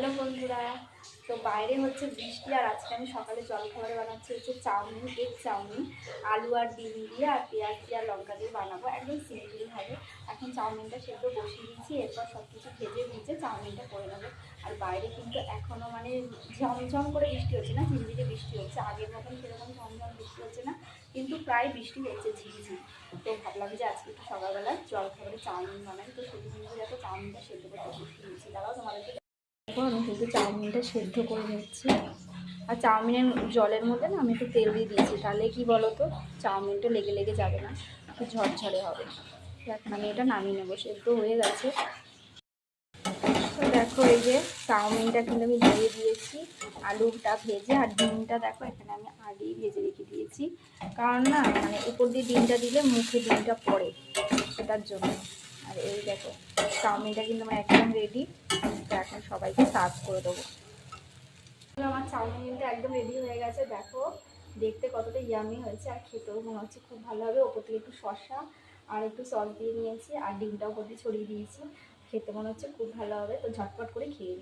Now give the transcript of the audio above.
Hello বন্ধুরা, তো বাইরে হচ্ছে বৃষ্টি। আর আজকে আমি সকালে জলখাবারে বানাচ্ছি হচ্ছে চাউমিন, এগ চাউমিন, আলু আর ডিম দিয়ে আর পেঁয়াজ দিয়ে আর লঙ্কা দিয়ে বানাবো, একদম সিম্পল হবে। এখন চাউমিনটা সেদ্ধ বসিয়ে দিচ্ছি, এরপর সব কিছু ভেজে ভিজে চাউমিনটা করে নেবো। আর বাইরে কিন্তু এখনও মানে ঝমঝম করে বৃষ্টি হচ্ছে না, ঝিমঝিমে বৃষ্টি হচ্ছে, আগের মতন সেরকম ঝমঝম বৃষ্টি হচ্ছে না, কিন্তু প্রায় বৃষ্টি হচ্ছে ঝিমঝিম। তো ভাবলাম যে আজকে একটু সকালবেলা জলখাবারে চাউমিন বানাই, তো সেই জন্য দেখো চাউমিনটা সেদ্ধ করতে বসিয়ে দিচ্ছি। দাঁড়াও তোমাদেরকে আমি শুধু চাউমিনটা সেদ্ধ করে নিচ্ছি। আর চাউমিনের জলের মধ্যে না আমি একটু তেল দিয়ে দিয়েছি, তাহলে কি বলো তো, চাউমিনটা লেগে লেগে যাবে না, একটু ঝরঝরে হবে। এখন আমি এটা নামিয়ে নেবো, সেদ্ধ হয়ে গেছে। তো দেখো এই যে চাউমিনটা কিন্তু আমি দিয়ে দিয়েছি, আলুটা ভেজে। আর ডিমটা দেখো এখানে আমি আগেই ভেজে রেখে দিয়েছি, কারণ না মানে উপর দিয়ে ডিমটা দিলে মুখে ডিমটা পড়ে, সেটার জন্য। আর এই দেখো চাউমিনটা কিন্তু আমার একদম রেডি। তো এখন সবাইকে সার্ভ করে দেবো। আমার চাউমিন কিন্তু একদম রেডি হয়ে গেছে, দেখো দেখতে কতটা ইয়ামি হয়েছে, আর খেতেও মনে হচ্ছে খুব ভালো হবে। ওপর থেকে একটু শসা আর একটু সস দিয়ে নিয়েছি, আর ডিমটাও ওপর দিয়ে ছড়িয়ে দিয়েছি। খেতে মনে হচ্ছে খুব ভালো হবে, তো ঝটপট করে খেয়ে